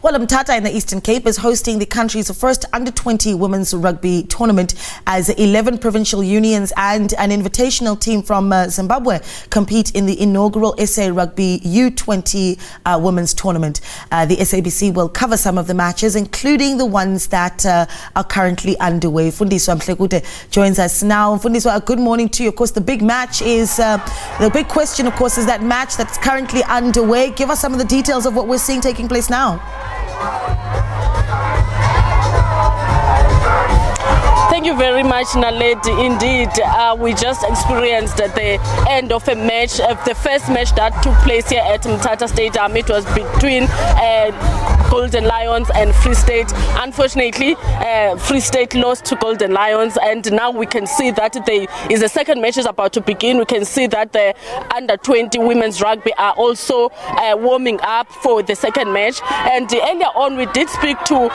Well, Mthatha in the Eastern Cape is hosting the country's first Under-20 women's rugby tournament as 11 provincial unions and an invitational team from Zimbabwe compete in the inaugural SA Rugby U20 women's tournament. The SABC will cover some of the matches, including the ones that are currently underway. Fundiswa Mhlekude joins us now. Fundiswa, good morning to you. Of course, the big match is, the big question, of course, is that match that's currently underway. Give us some of the details of what we're seeing taking place now. Thank you very much, Naledi. Indeed, we just experienced at the end of a match, the first match that took place here at Mthatha Stadium. It was between Golden Lions and Free State. Unfortunately, Free State lost to Golden Lions, and now we can see that the second match is about to begin. We can see that the Under-20 women's rugby are also warming up for the second match. And earlier on, we did speak to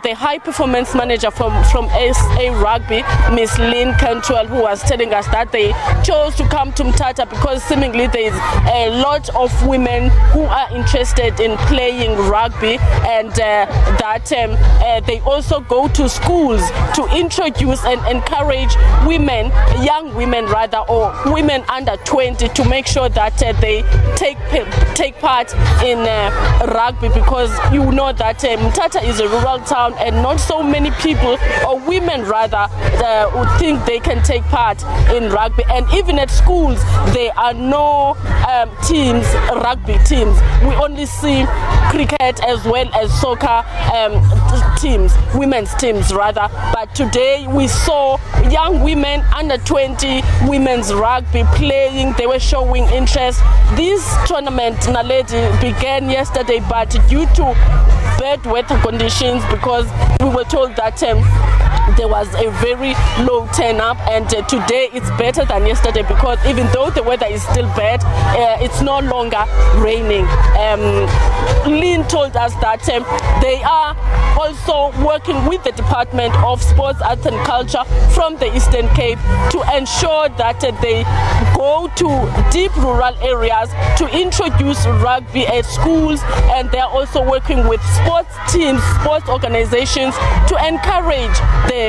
the high performance manager from SA Rugby, Miss Lynn Cantwell, who was telling us that they chose to come to Mthatha because seemingly there is a lot of women who are interested in playing rugby, and that they also go to schools to introduce and encourage women, young women rather, or women under 20, to make sure that they take part in rugby, because you know that Mthatha is a rural town and not so many people or women rather who think they can take part in rugby. And even at schools there are no rugby teams. We only see cricket as well as soccer teams, women's teams rather. But today we saw young women under 20 women's rugby playing. They were showing interest. This tournament, Naledi, began yesterday, but due to bad weather conditions, because we were told that there was a very low turn up, and today it's better than yesterday, because even though the weather is still bad, it's no longer raining. Lynn told us that they are also working with the Department of Sports, Arts and Culture from the Eastern Cape to ensure that they go to deep rural areas to introduce rugby at schools, and they are also working with sports teams, sports organizations, to encourage the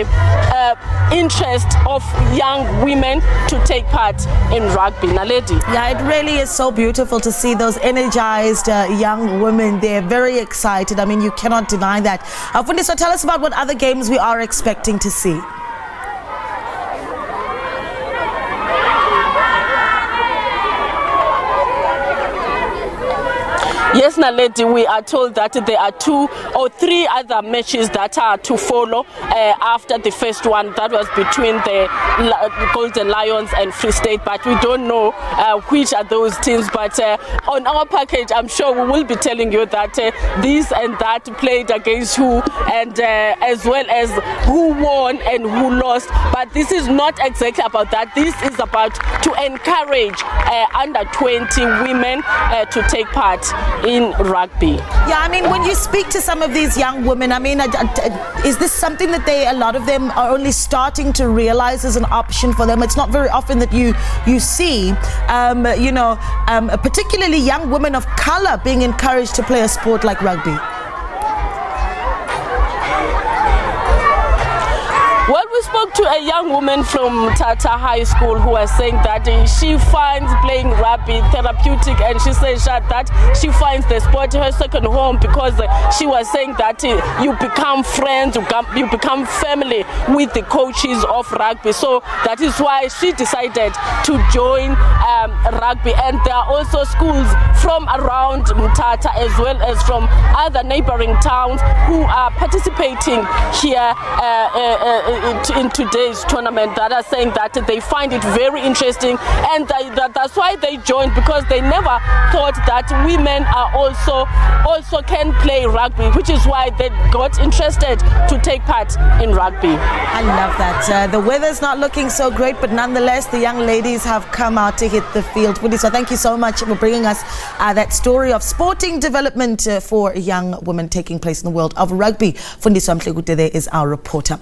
interest of young women to take part in rugby. Naledi. Yeah, it really is so beautiful to see those energized young women. They're very excited. I mean, you cannot deny that. Fundiswa, tell us about what other games we are expecting to see. Yes, Naledi, we are told that there are 2 or 3 other matches that are to follow after the first one. That was between the Golden Lions and Free State, but we don't know which are those teams. But on our package, I'm sure we will be telling you that this and that played against who, and as well as who won and who lost. But this is not exactly about that. This is about to encourage under 20 women to take part in rugby. Yeah, I mean, when you speak to some of these young women, I mean, is this something that a lot of them are only starting to realize as an option for them? It's not very often that you see, particularly young women of color being encouraged to play a sport like rugby. Well, we spoke to a young woman from Mthatha High School who was saying that she finds playing rugby therapeutic, and she says that she finds the sport her second home, because she was saying that you become friends, you become family with the coaches of rugby. So that is why she decided to join rugby. And there are also schools from around Mthatha as well as from other neighboring towns who are participating here in today's tournament, that are saying that they find it very interesting, and that's why they joined, because they never thought that women are also can play rugby, which is why they got interested to take part in rugby. I love that. The weather's not looking so great, but nonetheless the young ladies have come out to hit the field. Fundiswa, thank you so much for bringing us that story of sporting development for young women taking place in the world of rugby. Fundiswa Mhlekude there is our reporter.